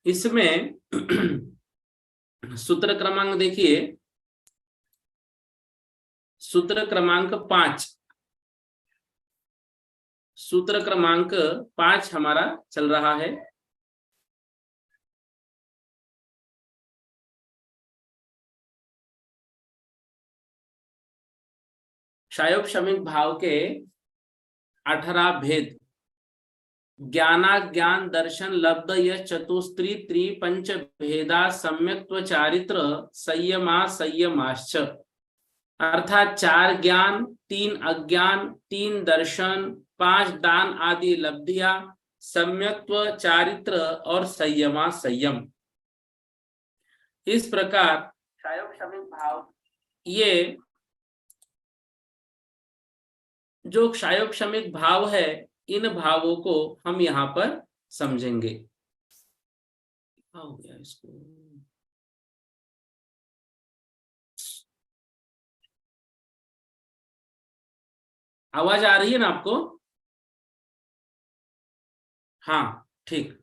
इसमें सूत्र क्रमांक देखिए, सूत्र क्रमांक 5, सूत्र क्रमांक 5 हमारा चल रहा है। क्षायोपशमिक भाव के 18 भेद। ज्ञानाज्ञान दर्शन लब्ध यह चतुस्त्री त्रिपंच भेदा सम्यक्त्व चारित्र संयमा संयमाश्च। अर्थात 4 ज्ञान, 3 अज्ञान, 3 दर्शन, 5 दान आदि लब्धियां, सम्यक्त्व चारित्र और संयमा संयम। इस प्रकार क्षायोपशमिक भाव, ये जो क्षायोपशमिक भाव है, इन भावों को हम यहां पर समझेंगे। हो गया इसको, आवाज आ रही है ना आपको? हाँ ठीक।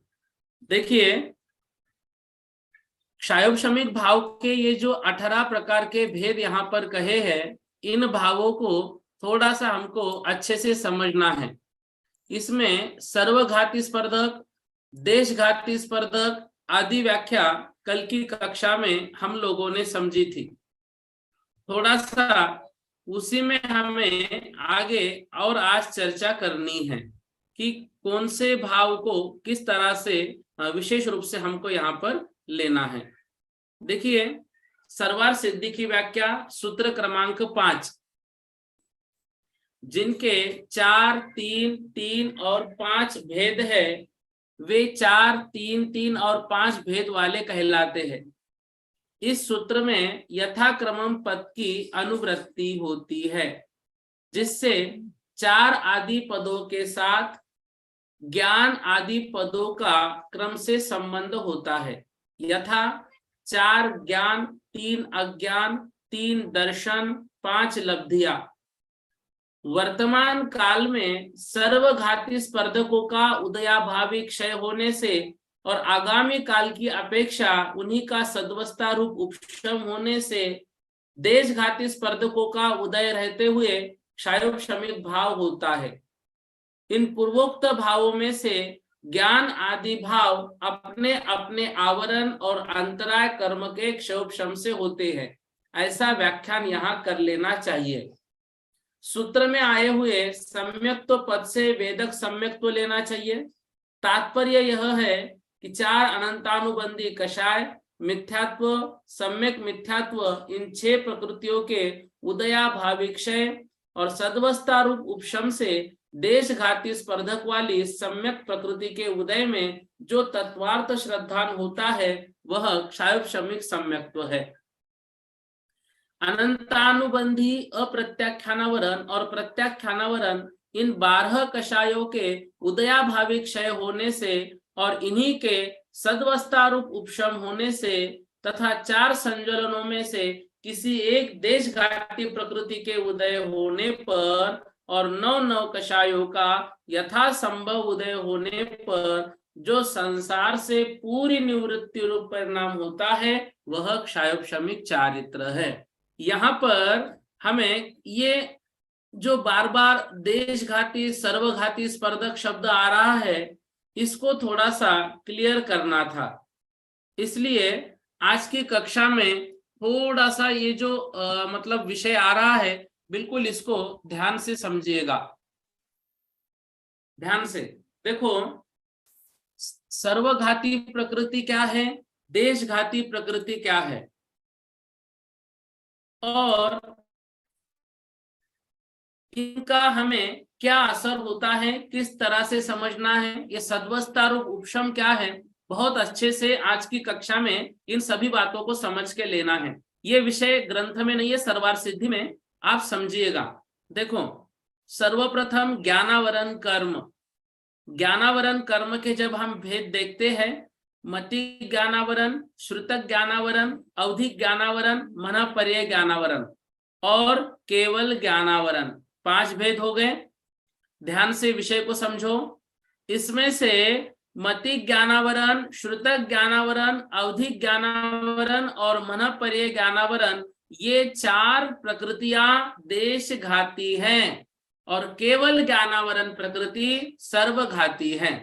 देखिए, क्षायोपशमिक भाव के ये जो 18 प्रकार के भेद यहाँ पर कहे हैं, इन भावों को थोड़ा सा हमको अच्छे से समझना है। इसमें सर्वघाती स्पर्धक, देशघाती स्पर्धक आदि व्याख्या कल की कक्षा में हम लोगों ने समझी थी। थोड़ा सा उसी में हमें आगे और आज चर्चा करनी है कि कौन से भाव को किस तरह से विशेष रूप से हमको यहाँ पर लेना है। देखिए, सर्वार सिद्धि की व्याख्या सूत्र क्रमांक 5, जिनके 4, 3, 3 और 5 भेद है, वे 4, 3, 3 और 5 भेद वाले कहलाते हैं। इस सूत्र में यथाक्रमम पद की अनुवृत्ति होती है, जिससे 4 आदि पदों के साथ ज्ञान आदि पदों का क्रम से संबंध होता है। यथा 4 ज्ञान, 3 अज्ञान, 3 दर्शन, 5 लब्धियां। वर्तमान काल में सर्वघाती स्पर्धकों का उदयाभावी क्षय होने से और आगामी काल की अपेक्षा उन्हीं का सद्वस्था रूप उपशम होने से देशघाती स्पर्धकों का उदय रहते हुए क्षायोपशमिक भाव होता है। इन पूर्वोक्त भावों में से ज्ञान आदि भाव अपने अपने आवरण और अंतराय कर्म के क्षयोपशम से होते हैं, ऐसा व्याख्यान यहाँ कर लेना चाहिए। सूत्र में आए हुए सम्यक्त्व पद से वेदक सम्यक्त्व लेना चाहिए। तात्पर्य यह है कि 4 अनंतानुबंधी कषाय, मिथ्यात्व, सम्यक मिथ्यात्व, इन 6 प्रकृतियों के उदयाभावी क्षय और सद्वस्था रूप उपशम से देशघाती स्पर्धक वाली सम्यक प्रकृति के उदय में जो तत्वार्थ श्रद्धान होता है, वह क्षायोपशमिक सम्यक्त्व है। अनंतानुबंधी अप्रत्याख्यानावरण और प्रत्याख्यानावरण, इन 12 कषायों के उदयाभावी क्षय होने से और इन्हीं के सद्वस्था रूप उपशम होने से तथा 4 संज्वलनों में से किसी एक देशघाती प्रकृति के उदय होने पर और 9 कषायों का यथासंभव उदय होने पर जो संसार से पूरी निवृत्ति रूप परिणाम होता है, वह क्षायोपशमिक चारित्र है। यहाँ पर हमें ये जो बार बार देशघाती सर्वघाती स्पर्धक शब्द आ रहा है, इसको थोड़ा सा क्लियर करना था। इसलिए आज की कक्षा में थोड़ा सा ये जो मतलब विषय आ रहा है, बिल्कुल इसको ध्यान से समझिएगा। ध्यान से देखो, सर्वघाती प्रकृति क्या है, देशघाती प्रकृति क्या है, और इनका हमें क्या असर होता है, किस तरह से समझना है, ये सद्वस्था रूप उपशम क्या है, बहुत अच्छे से आज की कक्षा में इन सभी बातों को समझ के लेना है। ये विषय ग्रंथ में नहीं है, सर्वार सिद्धि में आप समझिएगा। देखो, सर्वप्रथम ज्ञानावरण कर्म, ज्ञानावरण कर्म के जब हम भेद देखते हैं, मति ज्ञानावरण, श्रुतक ज्ञानावरण, अवधि ज्ञानावरण, मन पर्याय ज्ञानावरण और केवल ज्ञानावरण, 5 भेद हो गए। ध्यान से विषय को समझो। इसमें से मति ज्ञानावरण, श्रुतक ज्ञानावरण, अवधि ज्ञानावरण और मन पर्याय ज्ञानावरण, ये 4 प्रकृतियां देशघाती हैं और केवल ज्ञानावरण प्रकृति सर्वघाती है।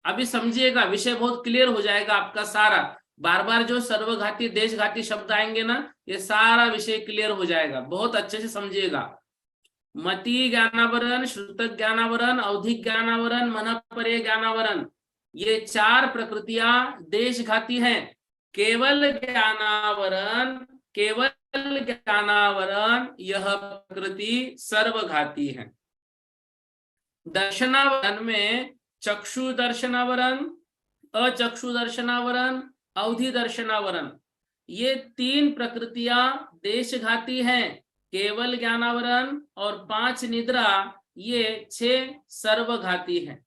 अभी समझिएगा, विषय बहुत क्लियर हो जाएगा आपका सारा। बार बार जो सर्वघाती देशघाती शब्द आएंगे ना, ये सारा विषय क्लियर हो जाएगा, बहुत अच्छे से समझिएगा। मति ज्ञानावरण, श्रुतक ज्ञानावरण, अवधि ज्ञानावरण, मन पर्याय ज्ञानावरण, ये 4 प्रकृतियां देशघाती हैं। केवल ज्ञानावरण, केवल ज्ञानावरण यह प्रकृति सर्वघाती है। दर्शनावरण में चक्षु दर्शनावरण, अचक्षु दर्शनावरण, अवधि दर्शनावरण, ये 3 प्रकृतियां देशघाती हैं। केवल ज्ञानावरण और 5 निद्रा, ये 6 सर्वघाती हैं।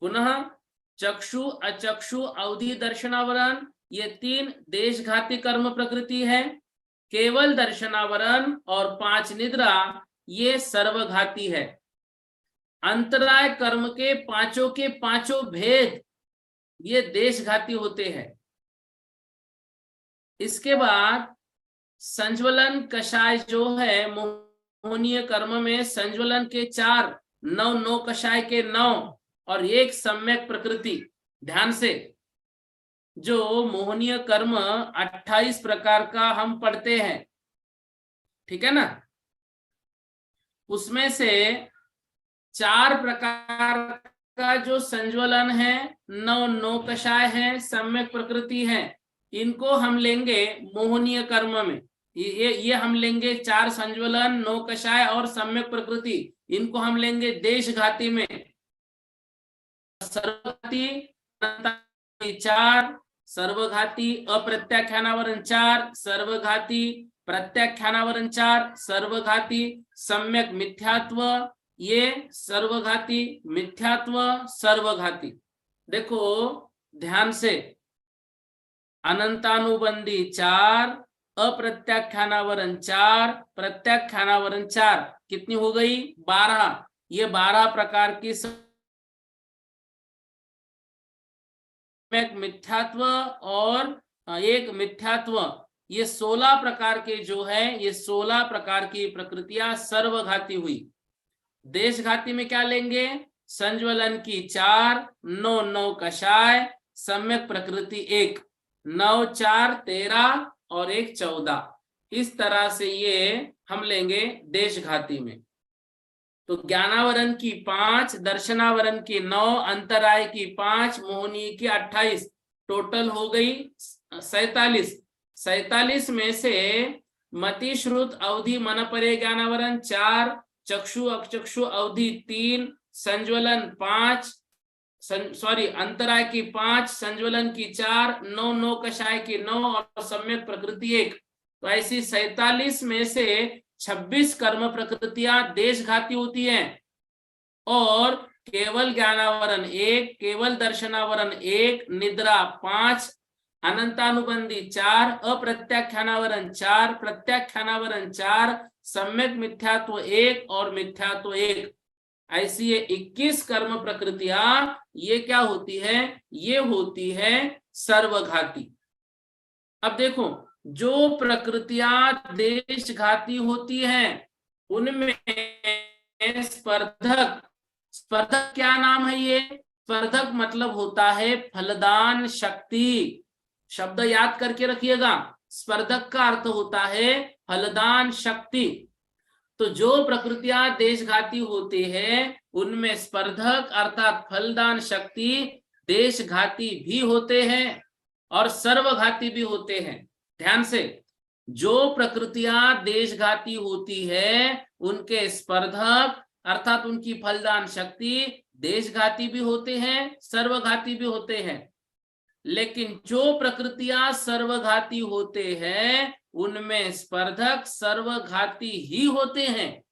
पुनः चक्षु, अचक्षु, अवधि दर्शनावरण, ये 3 देशघाती कर्म प्रकृति है। केवल दर्शनावरण और 5 निद्रा, ये सर्वघाती है। अंतराय कर्म के पांचों भेद, ये देशघाती होते हैं। इसके बाद संज्वलन कषाय जो है, मोहनीय कर्म में संज्वलन के 4, 9 कषाय के 9 और 1 सम्यक प्रकृति। ध्यान से, जो मोहनीय कर्म 28 प्रकार का हम पढ़ते हैं, ठीक है ना, उसमें से 4 प्रकार का जो संज्वलन है, 9 कषाय है, सम्यक प्रकृति है, इनको हम लेंगे मोहनीय कर्म में। ये हम लेंगे 4 संज्वलन, 9 कषाय और सम्यक प्रकृति, इनको हम लेंगे देशघाती में। सर्वघाती 4, सर्वघाती अप्रत्याख्यानावरण 4, सर्वघाती प्रत्याख्यानावरण 4, सर्वघाती सम्यक मिथ्यात्व, ये सर्वघाती मिथ्यात्व सर्वघाती। देखो ध्यान से, अनंतानुबंधी 4, अप्रत्याख्यानावरण 4, प्रत्याख्यानावरण 4, कितनी हो गई? 12। ये 12 प्रकार की मिथ्यात्व और 1 मिथ्यात्व, ये 16 प्रकार के जो है, ये 16 प्रकार की प्रकृतियां सर्वघाती हुई। देशघाती में क्या लेंगे? संज्वलन की 4, 9 कषाय, सम्यक प्रकृति 1, 9 4 13 और 1 14। इस तरह से ये हम लेंगे देशघाती में। तो ज्ञानावरण की 5, दर्शनावरण की 9, अंतराय की 5, मोहनीय की 28, टोटल हो गई 47। 47 में से मति, श्रुत, अवधि, मन पर्याय ज्ञानावरण 4, चक्षु, अचक्षु, अवधि 3, संज्वलन 5, अंतराय की 5, संज्वलन की 4, 9 कषाय की 9 और सम्यक प्रकृति 1। तो ऐसी 47 में से 26 कर्म प्रकृतियां देशघाती होती हैं और केवल ज्ञानावरण 1, केवल दर्शनावरण 1, निद्रा 5, अनंतानुबंधी 4, अप्रत्याख्यानावरण 4, प्रत्याख्यानावरण 4, सम्यक मिथ्यात्व 1 और मिथ्यात्व 1। ऐसी ये 21 कर्म प्रकृतियां, ये क्या होती है? ये होती है सर्वघाती। अब देखो, जो प्रकृतियां देशघाती होती हैं उनमें स्पर्धक, स्पर्धक क्या नाम है? ये स्पर्धक मतलब होता है फलदान शक्ति। शब्द याद करके रखिएगा, स्पर्धक का अर्थ होता है फलदान शक्ति। तो जो प्रकृतियां देशघाती होती है उनमें स्पर्धक अर्थात फलदान शक्ति देशघाती भी होते हैं और सर्वघाती भी होते हैं। ध्यान से, जो प्रकृतियां देशघाती होती है उनके स्पर्धक अर्थात उनकी फलदान शक्ति देशघाती भी होते हैं, सर्वघाती भी होते हैं। लेकिन जो प्रकृतियां सर्वघाती होते हैं उनमें स्पर्धक सर्वघाती ही होते हैं,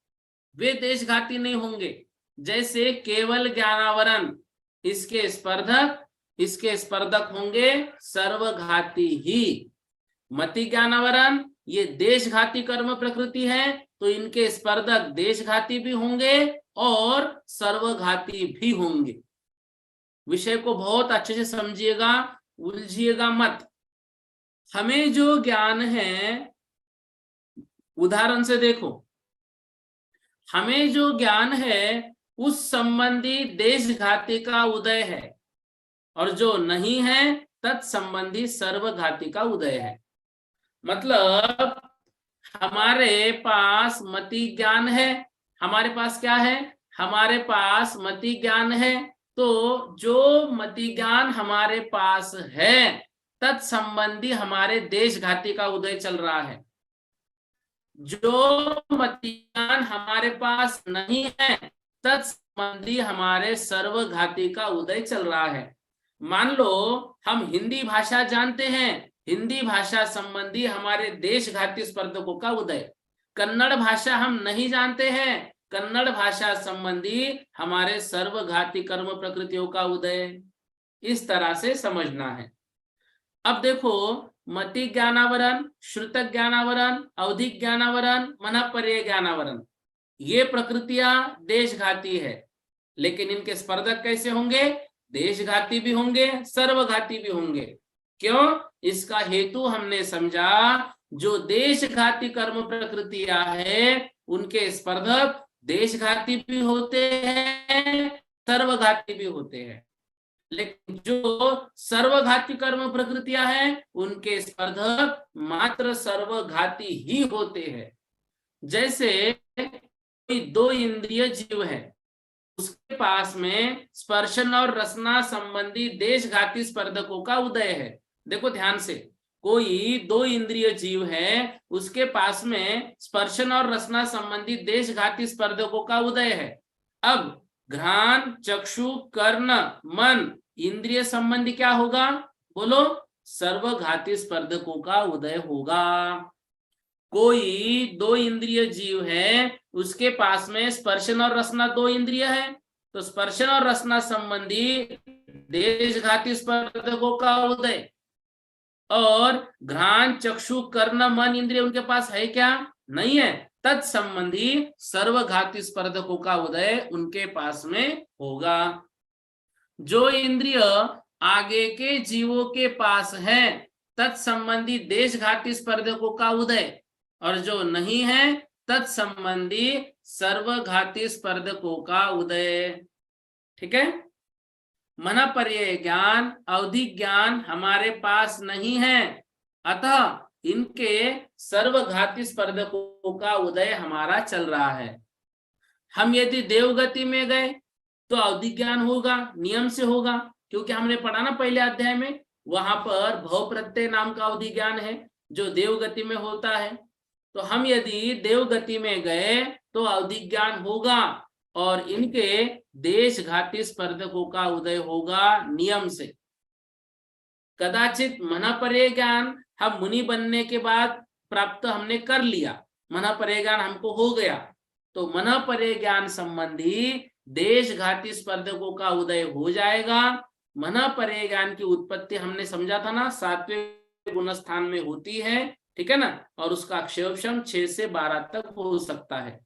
वे देशघाती नहीं होंगे। जैसे केवल ज्ञानावरण, इसके स्पर्धक होंगे सर्वघाती ही। मति ज्ञानावरण ये देशघाती कर्म प्रकृति है, तो इनके स्पर्धक देशघाती भी होंगे और सर्वघाती भी होंगे। विषय को बहुत अच्छे से समझिएगा, उलझिएगा मत। हमें जो ज्ञान है, उदाहरण से देखो, हमें जो ज्ञान है उस संबंधी देशघाती का उदय है, और जो नहीं है तत्संबंधी सर्वघाती का उदय है। मतलब हमारे पास मति ज्ञान है, हमारे पास क्या है, हमारे पास मति ज्ञान है। तो जो मति ज्ञान हमारे पास है तत्संबंधी हमारे देशघाती का उदय चल रहा है। जो मति ज्ञान हमारे पास नहीं है तत्संबंधी हमारे सर्वघाती का उदय चल रहा है। मान लो हम हिंदी भाषा जानते हैं, हिंदी भाषा संबंधी हमारे देशघाती स्पर्धकों का उदय। कन्नड़ भाषा हम नहीं जानते हैं, कन्नड़ भाषा संबंधी हमारे सर्वघाती कर्म प्रकृतियों का उदय। इस तरह से समझना है। अब देखो, मति ज्ञानावरण, श्रुत ज्ञानावरण, अवधि ज्ञानावरण, मनःपर्यय ज्ञानावरण, ये प्रकृतियां देशघाती है। लेकिन इनके स्पर्धक कैसे होंगे, देशघाती भी होंगे, सर्वघाती भी होंगे। क्यों? इसका हेतु हमने समझा, जो देशघाती कर्म प्रकृतियां है उनके स्पर्धक देशघाती भी होते हैं, सर्वघाती भी होते हैं। लेकिन जो सर्वघाती कर्म प्रकृतियां हैं उनके स्पर्धक मात्र सर्वघाती ही होते हैं। जैसे कोई दो इंद्रिय जीव है, उसके पास में स्पर्शन और रसना संबंधी देशघाती स्पर्धकों का उदय है। देखो ध्यान से, कोई दो इंद्रिय जीव है, उसके पास में स्पर्शन और रसना संबंधी देशघाती स्पर्धकों का उदय है। अब घ्राण, चक्षु, कर्ण, मन, इंद्रिय संबंधी क्या होगा, बोलो, सर्वघाती स्पर्धकों का उदय होगा। कोई दो इंद्रिय जीव है, उसके पास में स्पर्शन और रसना दो इंद्रिय है, तो स्पर्शन और रसना संबंधी देशघाती स्पर्धकों का उदय। और घ्राण, चक्षु, कर्ण, मन इंद्रिय उनके पास है क्या, नहीं है, तत्संबंधी सर्वघाती स्पर्धकों का उदय उनके पास में होगा। जो इंद्रिय आगे के जीवों के पास है तत्संबंधी देशघाती स्पर्धकों का उदय, और जो नहीं है तत्संबंधी सर्वघाती स्पर्धकों का उदय। ठीक है। मनःपर्यय ज्ञान, अवधि ज्ञान हमारे पास नहीं है, अतः इनके सर्वघाती स्पर्धकों का उदय हमारा चल रहा है। हम यदि देवगति में गए तो अवधि ज्ञान होगा, नियम से होगा, क्योंकि हमने पढ़ा ना पहले अध्याय में, वहां पर भव प्रत्यय नाम का अवधि ज्ञान है जो देवगति में होता है। तो हम यदि देवगति में गए तो अवधि ज्ञान होगा और इनके देशघाती स्पर्धकों का उदय होगा नियम से। कदाचित मनःपर्यय ज्ञान हम मुनि बनने के बाद प्राप्त हमने कर लिया, मनःपर्यय ज्ञान हमको हो गया, तो मनःपर्यय ज्ञान संबंधी देशघाती स्पर्धकों का उदय हो जाएगा। मनःपर्यय ज्ञान की उत्पत्ति हमने समझा था ना, 7वें गुणस्थान में होती है, ठीक है ना, और उसका अक्षयक्षम 6 से 12 तक हो सकता है।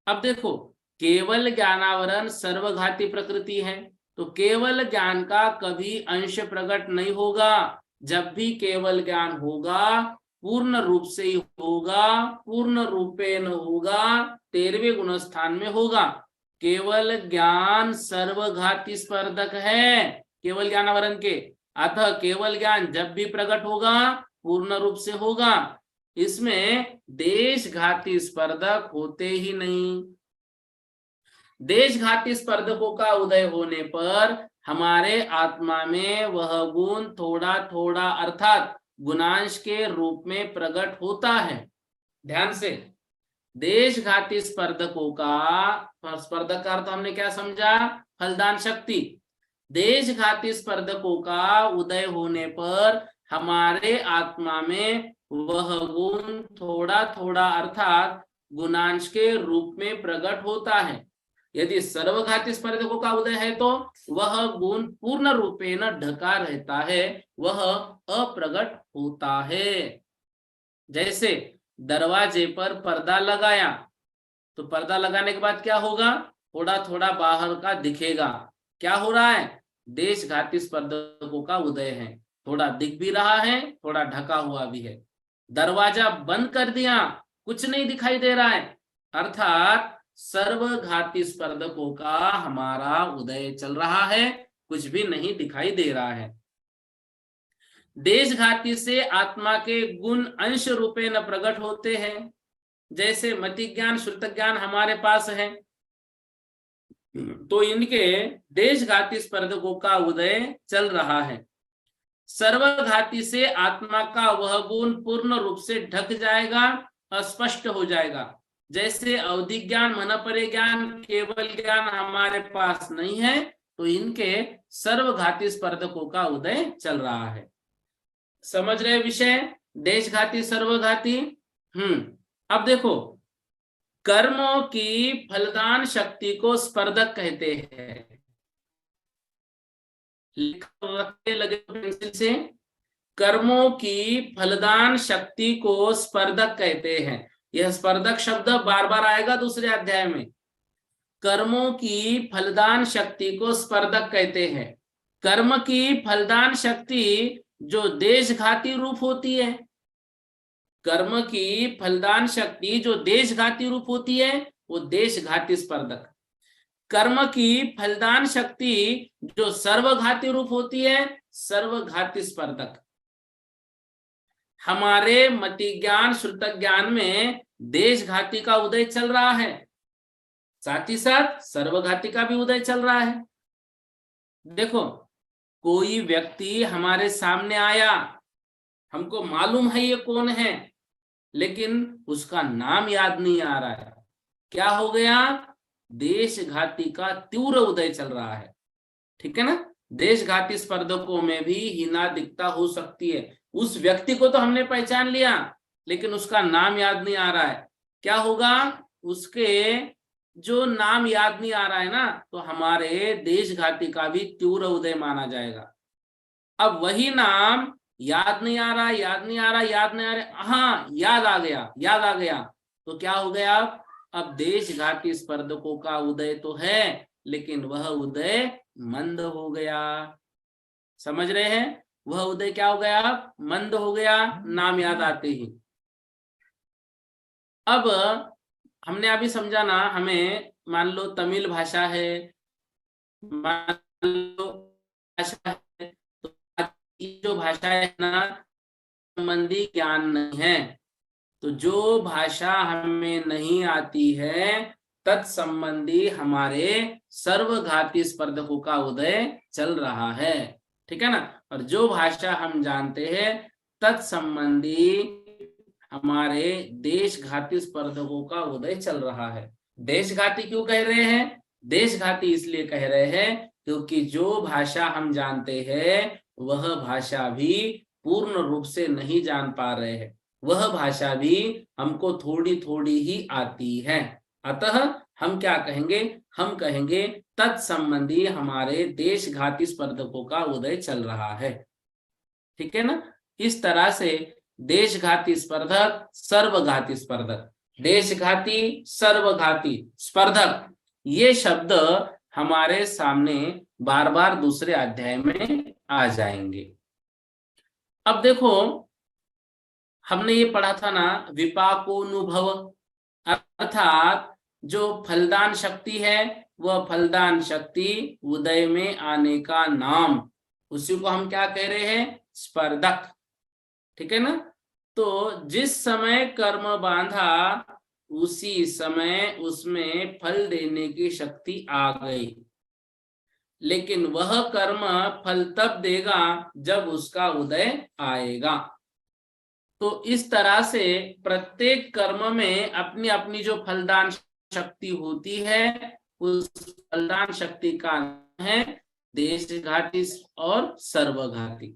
अब देखो, केवल ज्ञानावरण सर्वघाती प्रकृति है, तो केवल ज्ञान का कभी अंश प्रकट नहीं होगा। जब भी केवल ज्ञान होगा पूर्ण रूप से ही होगा, पूर्ण रूपेण होगा, 13वें गुणस्थान में होगा। केवल ज्ञान सर्वघाती स्पर्धक है केवल ज्ञानावरण के, अतः केवल ज्ञान जब भी प्रकट होगा पूर्ण रूप से होगा, इसमें देशघाती स्पर्धक होते ही नहीं। देशघाती स्पर्धकों का उदय होने पर हमारे आत्मा में वह गुण थोड़ा थोड़ा अर्थात गुणांश के रूप में प्रकट होता है। ध्यान से, देशघाती स्पर्धकों का, स्पर्धक का अर्थ हमने क्या समझा, फलदान शक्ति। देशघाती स्पर्धकों का उदय होने पर हमारे आत्मा में वह गुण थोड़ा थोड़ा अर्थात गुणांश के रूप में प्रकट होता है। यदि सर्वघाती स्पर्धकों का उदय है तो वह गुण पूर्ण रूपेण ढका रहता है, वह अप्रगट होता है। जैसे दरवाजे पर पर्दा लगाया, तो पर्दा लगाने के बाद क्या होगा, थोड़ा थोड़ा बाहर का दिखेगा। क्या हो रहा है, देशघाती स्पर्धकों का उदय है, थोड़ा दिख भी रहा है, थोड़ा ढका हुआ भी है। दरवाजा बंद कर दिया, कुछ नहीं दिखाई दे रहा है, अर्थात सर्वघाती स्पर्धकों का हमारा उदय चल रहा है, कुछ भी नहीं दिखाई दे रहा है। देशघाती से आत्मा के गुण अंश रूपे न प्रकट होते हैं। जैसे मति ज्ञान श्रुत ज्ञान हमारे पास है, तो इनके देशघाती स्पर्धकों का उदय चल रहा है। सर्वघाती से आत्मा का वह गुण पूर्ण रूप से ढक जाएगा, अस्पष्ट हो जाएगा। जैसे अवधि ज्ञान, मन परे ज्ञान, केवल ज्ञान हमारे पास नहीं है, तो इनके सर्वघाती स्पर्धकों का उदय चल रहा है। समझ रहे विषय, देशघाती सर्वघाती। अब देखो, कर्मों की फलदान शक्ति को स्पर्धक कहते हैं। रखने लगे पेंसिल से, कर्मों की फलदान शक्ति को स्पर्धक कहते हैं। यह स्पर्धक शब्द बार बार आएगा दूसरे अध्याय में। कर्मों की फलदान शक्ति को स्पर्धक कहते हैं। कर्म की फलदान शक्ति जो देशघाती रूप होती है, कर्म की फलदान शक्ति जो देशघाती रूप होती है, वो देशघाती स्पर्धक। कर्म की फलदान शक्ति जो सर्वघाती रूप होती है, सर्वघाती स्पर्धक। हमारे मति ज्ञान श्रुत ज्ञान में देशघाती का उदय चल रहा है, साथ ही साथ सर्वघाती का भी उदय चल रहा है। देखो, कोई व्यक्ति हमारे सामने आया, हमको मालूम है ये कौन है, लेकिन उसका नाम याद नहीं आ रहा है। क्या हो गया, देशघाती का तीव्र उदय चल रहा है। ठीक है ना, देशघाती स्पर्धकों में भी हीनादिकता हो सकती है। उस व्यक्ति को तो हमने पहचान लिया, लेकिन उसका नाम याद नहीं आ रहा है। क्या होगा, उसके जो नाम याद नहीं आ रहा है ना, तो हमारे देशघाती का भी तीव्र उदय माना जाएगा। अब वही नाम याद नहीं आ रहा, याद नहीं आ रहा, याद नहीं आ रहा, हाँ याद आ गया, याद आ गया, तो क्या हो गया, अब देशघाती स्पर्धकों का उदय तो है, लेकिन वह उदय मंद हो गया। समझ रहे हैं, वह उदय क्या हो गया, मंद हो गया, नाम याद आते ही। अब हमने अभी समझा ना, हमें मान लो तमिल भाषा है, मान लो भाषा है, तो जो भाषा है ना संबंधी ज्ञान नहीं है, तो जो भाषा हमें नहीं आती है तत्संबंधी हमारे सर्वघाती स्पर्धकों का उदय चल रहा है। ठीक है ना, और जो भाषा हम जानते हैं तत्संबंधी हमारे देशघाती स्पर्धकों का उदय चल रहा है। देशघाती क्यों कह रहे हैं, देशघाती इसलिए कह रहे हैं क्योंकि जो भाषा हम जानते हैं वह भाषा भी पूर्ण रूप से नहीं जान पा रहे हैं, वह भाषा भी हमको थोड़ी थोड़ी ही आती है। अतः हम क्या कहेंगे, हम कहेंगे तत्संबंधी हमारे देशघाती स्पर्धकों का उदय चल रहा है। ठीक है ना, इस तरह से देशघाती स्पर्धक, सर्वघाती स्पर्धक, देशघाती सर्वघाती स्पर्धक, ये शब्द हमारे सामने बार बार दूसरे अध्याय में आ जाएंगे। अब देखो, हमने ये पढ़ा था ना, विपाकोनुभव, अर्थात जो फलदान शक्ति है वह फलदान शक्ति उदय में आने का नाम, उसी को हम क्या कह रहे हैं, स्पर्धक। ठीक है ना, तो जिस समय कर्म बांधा उसी समय उसमें फल देने की शक्ति आ गई, लेकिन वह कर्म फल तब देगा जब उसका उदय आएगा। तो इस तरह से प्रत्येक कर्म में अपनी अपनी जो फलदान शक्ति होती है, उस फलदान शक्ति का नाम है देशघाती और सर्वघाती।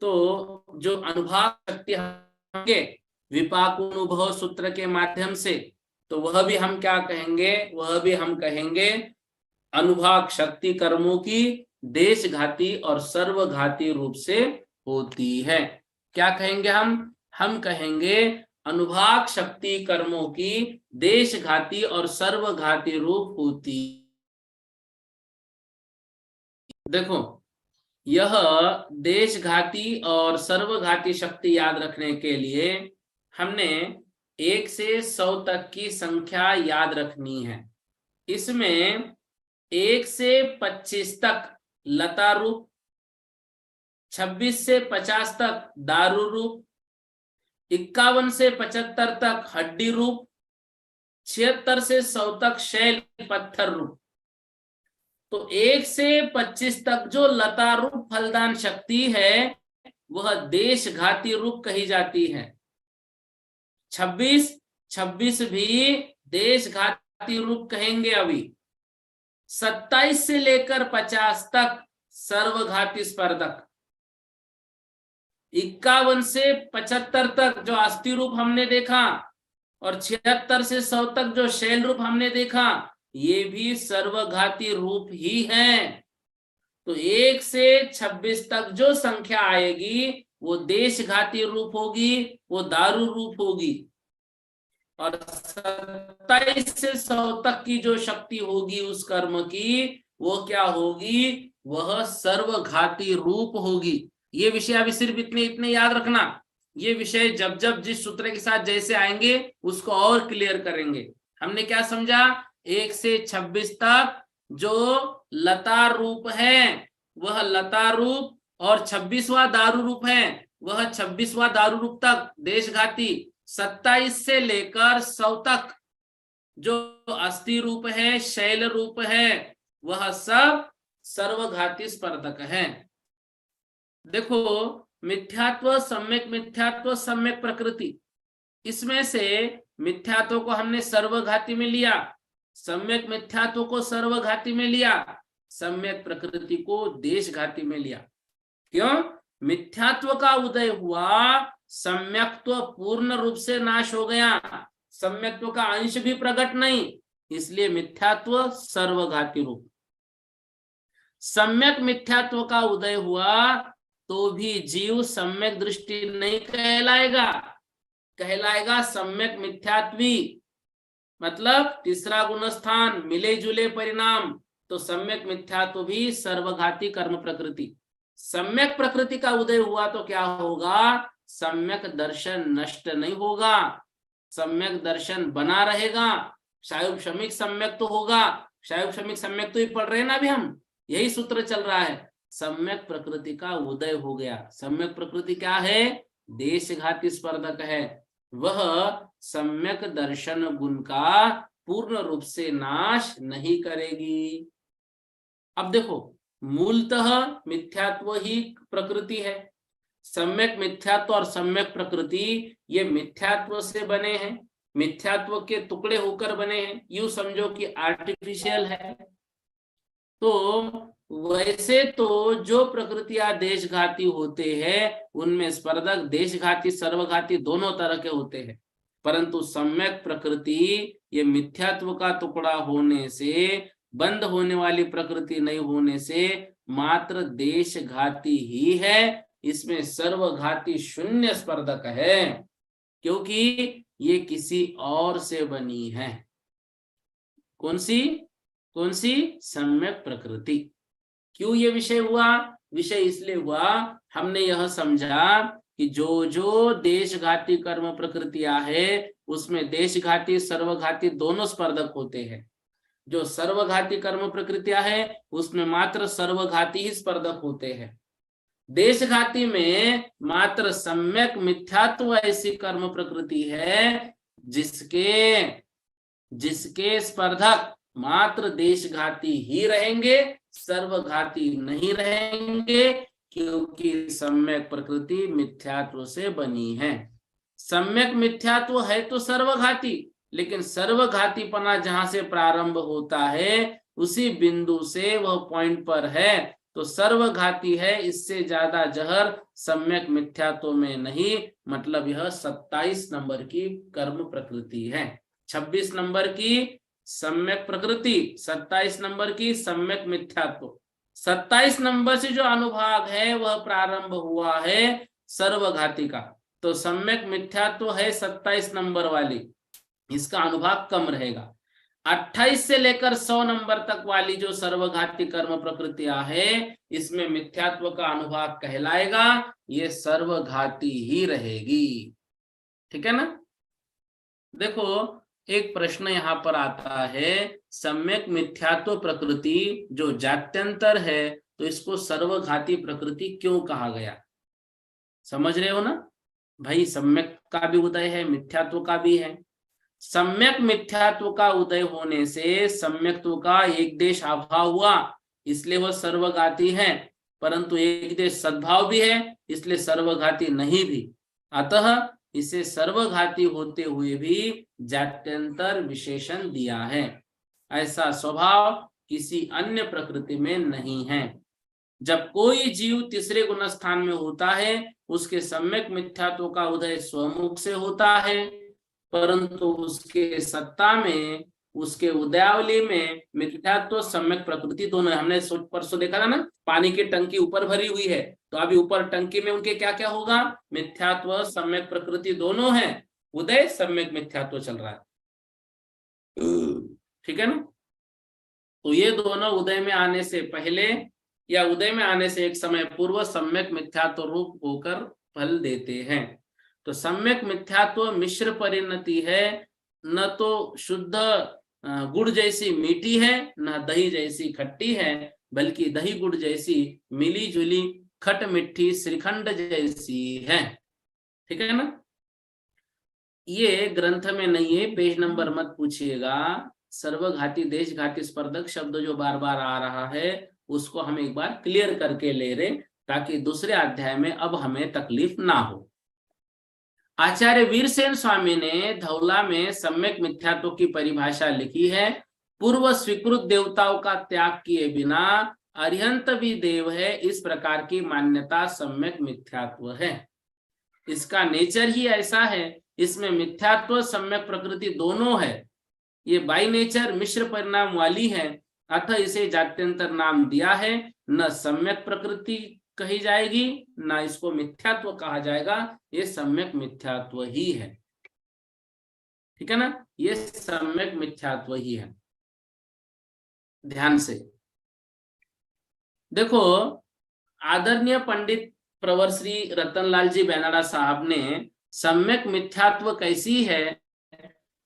तो जो अनुभाग शक्ति होंगे विपाकोनुभव सूत्र के माध्यम से, तो वह भी हम क्या कहेंगे, वह भी हम कहेंगे अनुभाग शक्ति कर्मों की देशघाती और सर्वघाती रूप से होती है। क्या कहेंगे हम कहेंगे अनुभाग शक्ति कर्मों की देशघाती और सर्वघाती रूप होती। देखो, यह देशघाती और सर्वघाती शक्ति याद रखने के लिए हमने 1 से 100 तक की संख्या याद रखनी है। इसमें 1 से 25 तक लता रूप, 26 से 50 तक दारू रूप, 51 से 75 तक हड्डी रूप, 76 से 100 तक शैल पत्थर रूप। तो 1 से 25 तक जो लता रूप फलदान शक्ति है वह देशघाती रूप कही जाती है। 26 भी देशघाती रूप कहेंगे। अभी 27 से लेकर 50 तक सर्वघाती स्पर्धक, 51 से 75 तक जो अस्थि रूप हमने देखा, और 76 से 100 तक जो शैल रूप हमने देखा, ये भी सर्वघाती रूप ही है। तो 1 से 26 तक जो संख्या आएगी वो देशघाती रूप होगी, वो दारू रूप होगी। और 27 से 100 तक की जो शक्ति होगी उस कर्म की, वो क्या होगी, वह सर्वघाती रूप होगी। ये विषय अभी सिर्फ इतने याद रखना। ये विषय जब जब जिस सूत्र के साथ जैसे आएंगे उसको और क्लियर करेंगे। हमने क्या समझा, 1 से 26 तक जो लता रूप है वह लता रूप, और 26वां दारू रूप है वह 26वां दारू रूप तक देशघाती। 27 से लेकर 100 तक जो अस्थि रूप है, शैल रूप है, वह सब सर्वघाती स्पर्धक है। देखो, मिथ्यात्व, सम्यक प्रकृति, इसमें से मिथ्यात्व को हमने सर्वघाती में लिया, सम्यक मिथ्यात्व को सर्वघाती में लिया, सम्यक प्रकृति को देशघाती में लिया। क्यों? मिथ्यात्व का उदय हुआ, सम्यक्त्व पूर्ण रूप से नाश हो गया, सम्यक्त्व का अंश भी प्रकट नहीं, इसलिए मिथ्यात्व सर्वघाती रूप। सम्यक मिथ्यात्व का उदय हुआ तो भी जीव सम्यक दृष्टि नहीं कहलाएगा, कहलाएगा सम्यक मिथ्यात्वी। मतलब तीसरा गुणस्थान, मिले जुले परिणाम, तो सम्यक मिथ्यात्व भी सर्वघाती कर्म प्रकृति। सम्यक प्रकृति का उदय हुआ तो क्या होगा, सम्यक दर्शन नष्ट नहीं होगा, सम्यक दर्शन बना रहेगा। शायुब शमिक सम्यक तो होगा, शायुब शमिक सम्यक तो ही पढ़ रहे हैं ना अभी हम, यही सूत्र चल रहा है। सम्यक प्रकृति का उदय हो गया। सम्यक प्रकृति क्या है, देशघाती स्पर्धक है। वह सम्यक दर्शन गुण का पूर्ण रूप से नाश नहीं करेगी। अब देखो, मूलतः मिथ्यात्व ही प्रकृति है। सम्यक मिथ्यात्व और सम्यक प्रकृति ये मिथ्यात्व से बने हैं, मिथ्यात्व के टुकड़े होकर बने हैं। यूं समझो कि आर्टिफिशियल है। तो वैसे तो जो प्रकृतियां देशघाती होते हैं उनमें स्पर्धक देशघाती सर्वघाती दोनों तरह के होते हैं, परंतु सम्यक प्रकृति ये मिथ्यात्व का टुकड़ा होने से, बंद होने वाली प्रकृति नहीं होने से मात्र देशघाती ही है। इसमें सर्वघाती शून्य स्पर्धक है, क्योंकि ये किसी और से बनी है। कौन सी? सम्यक प्रकृति। क्यों ये विषय हुआ? विषय इसलिए हुआ, हमने यह समझा कि जो जो देशघाती कर्म प्रकृतियां है उसमें देशघाती सर्वघाती दोनों स्पर्धक होते हैं। जो सर्वघाती कर्म प्रकृतियां है उसमें मात्र सर्वघाती ही स्पर्धक होते हैं। देशघाती में मात्र सम्यक मिथ्यात्व ऐसी कर्म प्रकृति है जिसके स्पर्धक मात्र देशघाती ही रहेंगे, सर्वघाती नहीं रहेंगे। क्योंकि सम्यक प्रकृति मिथ्यात्व से बनी है। सम्यक मिथ्यात्व है तो सर्वघाती, लेकिन सर्वघातीपना जहां से प्रारंभ होता है उसी बिंदु से वह पॉइंट पर है, तो सर्वघाती है, इससे ज्यादा जहर सम्यक मिथ्यात्व में नहीं। मतलब यह 27 नंबर की कर्म प्रकृति है, 26 नंबर की सम्यक प्रकृति, 27 नंबर की सम्यक मिथ्यात्व। 27 नंबर से जो अनुभाग है वह प्रारंभ हुआ है सर्वघाती का, तो सम्यक मिथ्यात्व है 27 नंबर वाली, इसका अनुभाग कम रहेगा। 28 से लेकर 100 नंबर तक वाली जो सर्वघाती कर्म प्रकृतियां है, इसमें मिथ्यात्व का अनुभाग कहलाएगा, ये सर्वघाती ही रहेगी। ठीक है ना। देखो एक प्रश्न यहाँ पर आता है, सम्यक मिथ्यात्व प्रकृति जो जात्यंतर है, तो इसको सर्वघाती प्रकृति क्यों कहा गया? समझ रहे हो ना भाई, सम्यक का भी उदय है, मिथ्यात्व का भी है। सम्यक मिथ्यात्व का उदय होने से सम्यक्त्व का एक देश अभाव हुआ, इसलिए वह सर्वघाती है, परंतु एक देश सद्भाव भी है, इसलिए सर्वघाती नहीं भी। अतः इसे सर्वघाती होते हुए भी जात्यंतर विशेषण दिया है। ऐसा स्वभाव किसी अन्य प्रकृति में नहीं है। जब कोई जीव तीसरे गुण स्थान में होता है, उसके सम्यक मिथ्यात्व का उदय स्वमुख से होता है, परंतु उसके सत्ता में, उसके उदयावली में मिथ्यात्व सम्यक प्रकृति दोनों है। हमने परसों देखा था ना, पानी की टंकी ऊपर भरी हुई है, तो अभी ऊपर टंकी में उनके क्या क्या होगा, मिथ्यात्व सम्यक प्रकृति दोनों है, उदय सम्यक मिथ्यात्व चल रहा है। ठीक है ना। तो ये दोनों उदय में आने से पहले या उदय में आने से एक समय पूर्व सम्यक मिथ्यात्व रूप होकर फल देते हैं। तो सम्यक मिथ्यात्व मिश्र परिणति है, न तो शुद्ध गुड़ जैसी मीठी है, न दही जैसी खट्टी है, बल्कि दही गुड़ जैसी मिली जुली खट मिठी श्रीखंड जैसी है। ठीक है ना। ये ग्रंथ में नहीं है, पेज नंबर मत पूछिएगा। सर्वघाती देशघाती स्पर्धक शब्द जो बार बार आ रहा है, उसको हम एक बार क्लियर करके ले रहे, ताकि दूसरे अध्याय में अब हमें तकलीफ ना हो। आचार्य वीरसेन स्वामी ने धौला में सम्यक मिथ्यात्व की परिभाषा लिखी है। पूर्व स्वीकृत देवताओं का त्याग किए बिना अरिहंत भी देव है, इस प्रकार की मान्यता सम्यक मिथ्यात्व है। इसका नेचर ही ऐसा है, इसमें मिथ्यात्व सम्यक प्रकृति दोनों है, ये बाई नेचर मिश्र परिणाम वाली है, अतः इसे जात्यंतर नाम दिया है। न सम्यक प्रकृति कही जाएगी, ना इसको मिथ्यात्व कहा जाएगा, ये सम्यक मिथ्यात्व ही है। ठीक है ना, ये सम्यक मिथ्यात्व ही है। ध्यान से देखो, आदरणीय पंडित प्रवर श्री रतनलाल जी बेनाडा साहब ने सम्यक मिथ्यात्व कैसी है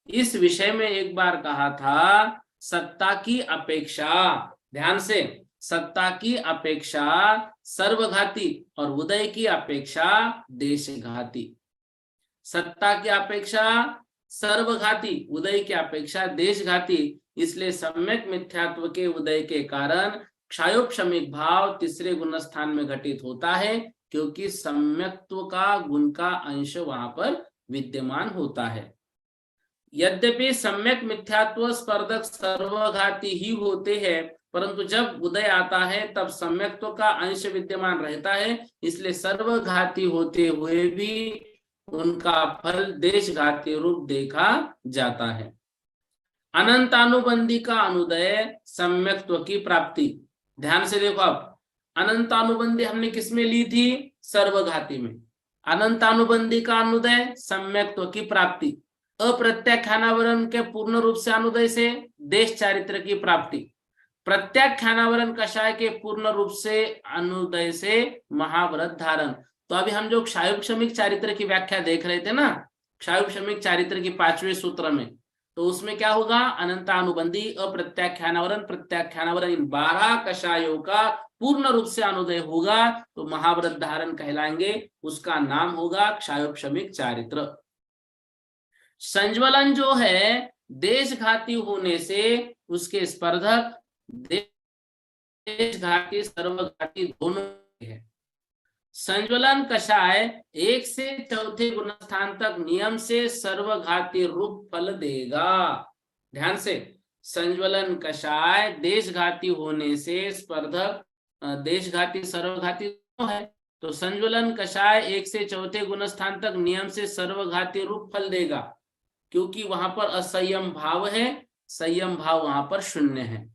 इस विषय में एक बार कहा था, सत्ता की अपेक्षा, ध्यान से, सत्ता की अपेक्षा सर्वघाती और उदय की अपेक्षा देशघाती। सत्ता की अपेक्षा सर्वघाती, उदय की अपेक्षा देशघाती, इसलिए सम्यक मिथ्यात्व के उदय के कारण क्षयोपशमिक भाव तीसरे गुण स्थान में घटित होता है, क्योंकि सम्यक्त्व का गुण का अंश वहां पर विद्यमान होता है। यद्यपि सम्यक मिथ्यात्व स्पर्धक सर्वघाती ही होते हैं, परंतु जब उदय आता है तब सम्यक्त्व का अंश विद्यमान रहता है, इसलिए सर्वघाती होते हुए भी उनका फल देशघाती रूप देखा जाता है। अनंतानुबंधी का अनुदय सम्यक्त्व की प्राप्ति। ध्यान से देखो, अब अनंतानुबंधी हमने किसमें ली थी, सर्वघाती में। अनंतानुबंधी का अनुदय सम्यक्त्व की प्राप्ति। अप्रत्याख्यानावरण के पूर्ण रूप से अनुदय से देश चारित्र की प्राप्ति। प्रत्याख्यानावरण कषाय के पूर्ण रूप से अनुदय से महाव्रत धारण। तो अभी हम जो क्षायुपशमिक चारित्र की व्याख्या देख रहे थे ना, क्षायुपशमिक चारित्र की 5वें सूत्र में, तो उसमें क्या होगा, अनंतानुबंधी, अप्रत्याख्यानावरण, प्रत्याख्यानावरण, इन 12 कषायों का पूर्ण रूप से अनुदय होगा तो महाव्रत धारण कहलाएंगे, उसका नाम होगा क्षायुपशमिक चारित्र। संज्वलन जो है देशघाती होने से उसके स्पर्धक देशघाती सर्वघाती दोनों है। संज्वलन कषाय 1 से चौथे गुणस्थान तक नियम से सर्वघाती रूप फल देगा। ध्यान से, संज्वलन कषाय देशघाती होने से स्पर्धक देशघाती सर्वघाती है, तो संज्वलन कषाय 1 से चौथे गुणस्थान तक नियम से सर्वघाती रूप फल देगा, क्योंकि वहां पर असंयम भाव है, संयम भाव वहां पर 0 है।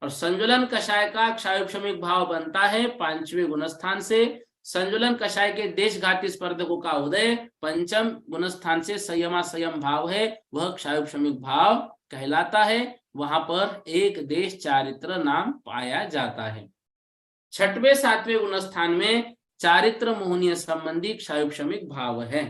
और संज्वलन कषाय का क्षारोपशमिक भाव बनता है 5वें गुणस्थान से। संज्वलन कषाय के देशघाती स्पर्धकों का उदय 5म गुणस्थान से संयम भाव है, वह क्षारोपशमिक भाव कहलाता है। वहां पर एक देश चारित्र नाम पाया जाता है। 6वें 7वें गुणस्थान में चारित्र मोहनीय संबंधी क्षारोपशमिक भाव है।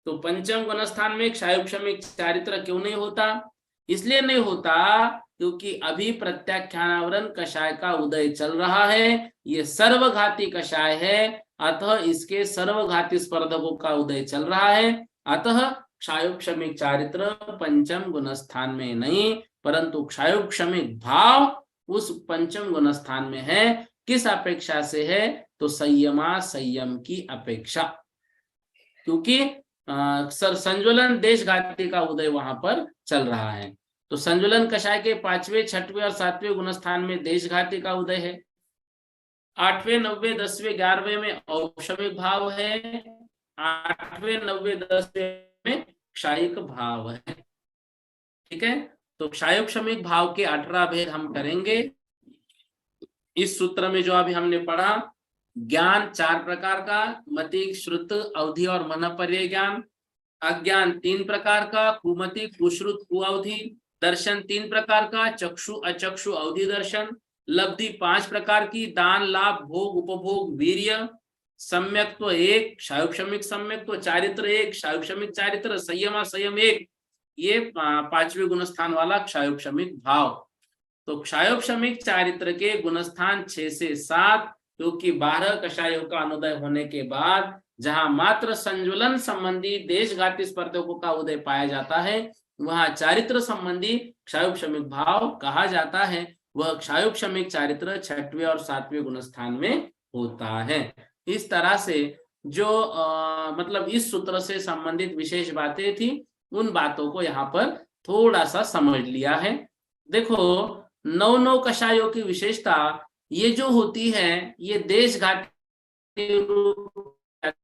तो 5म गुणस्थान में क्षारोपशमिक चारित्र क्यों नहीं होता? इसलिए नहीं होता क्योंकि अभी प्रत्याख्यानावरण कषाय का उदय चल रहा है, ये सर्वघाती कषाय है, अतः इसके सर्वघाती स्पर्धकों का उदय चल रहा है। अतः क्षारोपशमिक चारित्र 5म गुणस्थान में नहीं, परंतु क्षारोपशमिक भाव उस 5म गुणस्थान में है। किस अपेक्षा से है? तो संयम की अपेक्षा, क्योंकि संज्वलन देशघाती का उदय वहां पर चल रहा है। तो संज्वलन कषाय के 5वें 6वें और 7वें गुणस्थान में देशघाती का उदय है। 8वें 9वें 10वें 11वें में औपशमिक भाव है, 8वें 9वें 10वें में क्षायिक भाव है। ठीक है, तो क्षारोपशमिक भाव के 18 भेद हम करेंगे। इस सूत्र में जो अभी हमने पढ़ा, ज्ञान 4 प्रकार का, मति, श्रुत, अवधि और मनपर्य ज्ञान। अज्ञान 3 प्रकार का, कुमति, कुश्रुत, कुअवधि। दर्शन 3 प्रकार का, चक्षु, अचक्षु, अवधि दर्शन। लब्धि 5 प्रकार की, दान, लाभ, भोग, उपभोग, वीर्य। सम्यक्त्व 1, क्षारोपशमिक सम्यक्त्व। चारित्र 1, क्षारोपशमिक चारित्र। संयम 1, ये 5वें गुणस्थान वाला क्षारोपशमिक भाव। तो क्षारोपशमिक चारित्र के गुणस्थान 6 से 7, क्योंकि 12 कषायों का अनुदय होने के बाद जहां मात्र संज्वलन संबंधी देशघाती स्पर्धकों का उदय पाया जाता है, वहां चारित्र संबंधी क्षारोपशमिक भाव कहा जाता है। वह क्षारोपशमिक चारित्र 6वें और 7वें गुणस्थान में होता है। इस तरह से जो मतलब इस सूत्र से संबंधित विशेष बातें थी, उन बातों को यहाँ पर थोड़ा सा समझ लिया है। देखो, 9 कषायों की विशेषता ये जो होती है, ये देशघाती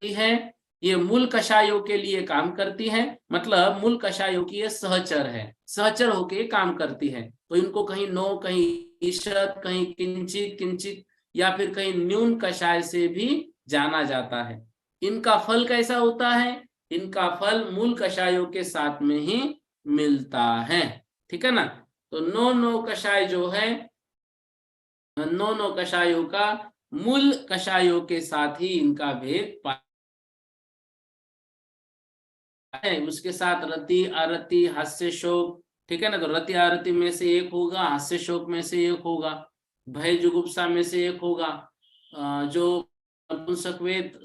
है, ये मूल कषायों के लिए काम करती है। मतलब मूल कषायों की ये सहचर है, सहचर होके काम करती है। तो इनको कहीं नो, कहीं ईशत, कहीं किंचित किंचित, या फिर कहीं न्यून कषाय से भी जाना जाता है। इनका फल कैसा होता है? इनका फल मूल कषायों के साथ में ही मिलता है। ठीक है ना? तो 9 कषाय जो है, 9 कषायों का मूल कषायों के साथ ही इनका भेद है। उसके साथ रति, आरति, हास्य, शोक। ठीक है ना? तो रति आरति में से एक होगा, हास्य शोक में से एक होगा, भय जुगुप्सा में से एक होगा, जो वेद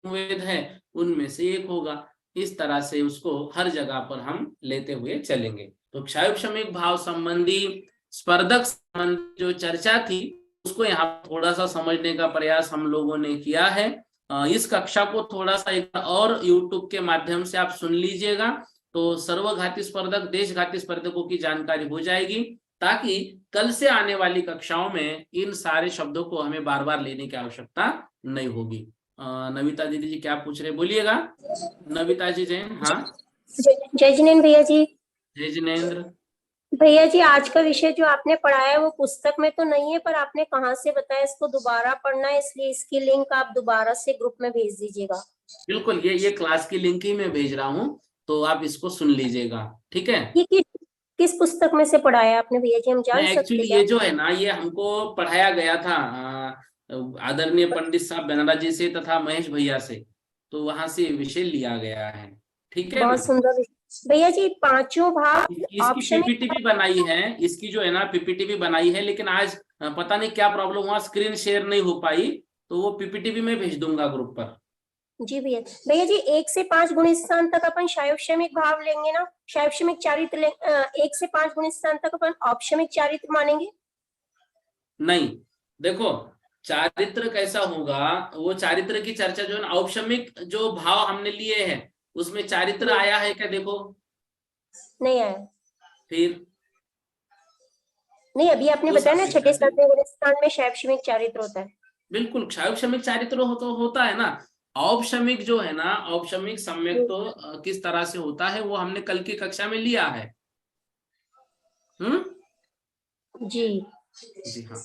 वेद है उनमें से एक होगा। इस तरह से उसको हर जगह पर हम लेते हुए चलेंगे। तो क्षारोपशमिक भाव संबंधी स्पर्धक संबंधी जो चर्चा थी, उसको यहाँ थोड़ा सा समझने का प्रयास हम लोगों ने किया है। इस कक्षा को थोड़ा सा एक और YouTube के माध्यम से आप सुन लीजिएगा, तो सर्वघाती स्पर्धक, देशघाती स्पर्धकों की जानकारी हो जाएगी, ताकि कल से आने वाली कक्षाओं में इन सारे शब्दों को हमें बार बार लेने की आवश्यकता नहीं होगी। नविता दीदी जी क्या पूछ रहे, बोलिएगा। नविता जी जैन। हाँ, जय जिनेन्द्र भैया जी। जय जिनेन्द्र भैया जी, आज का विषय जो आपने पढ़ाया है वो पुस्तक में तो नहीं है, पर आपने कहाँ से बताया इसको दोबारा पढ़ना है, इसलिए इसकी लिंक आप दोबारा से ग्रुप में भेज दीजिएगा। बिल्कुल, ये क्लास की लिंक ही मैं भेज रहा हूँ, तो आप इसको सुन लीजिएगा। ठीक है? ये किस पुस्तक में से पढ़ाया आपने भैया जी, हम जान सकते एक्चुअली हैं? ये जो है ना, ये हमको पढ़ाया गया था आदरणीय पंडित साहब बनरा जी से तथा महेश भैया से, तो वहां से विषय लिया गया है। ठीक है ना? बहुत सुंदर भैया जी। 5 भाग इसकी पीपीटी भी बनाई है, इसकी जो है ना पीपीटी भी बनाई है, लेकिन आज पता नहीं क्या प्रॉब्लम हुआ, स्क्रीन शेयर नहीं हो पाई, तो वो पीपीटी भी मैं भेज दूंगा ग्रुप पर। जी भैया। भैया जी, 1 से 5 गुणस्थान तक अपन क्षारोपशमिक भाव लेंगे ना, क्षारोपशमिक चारित्र 1 से 5 गुणस्थान तक अपन औपशमिक चारित्र मानेंगे? नहीं, देखो, चारित्र कैसा होगा, वो चारित्र की चर्चा जो है ना, औपशमिक जो भाव हमने लिए हैं उसमें चारित्र आया है क्या, देखो नहीं आया। फिर नहीं, अभी आपने उस बताया ना छठे अपेक्षा से सातवें स्थान में शैक्षणिक चारित्र होता है। बिल्कुल क्षायोपशमिक चारित्र तो होता है ना। औपशमिक जो है ना, औपशमिक सम्यक तो किस तरह से होता है वो हमने कल की कक्षा में लिया है। जी। जी हाँ।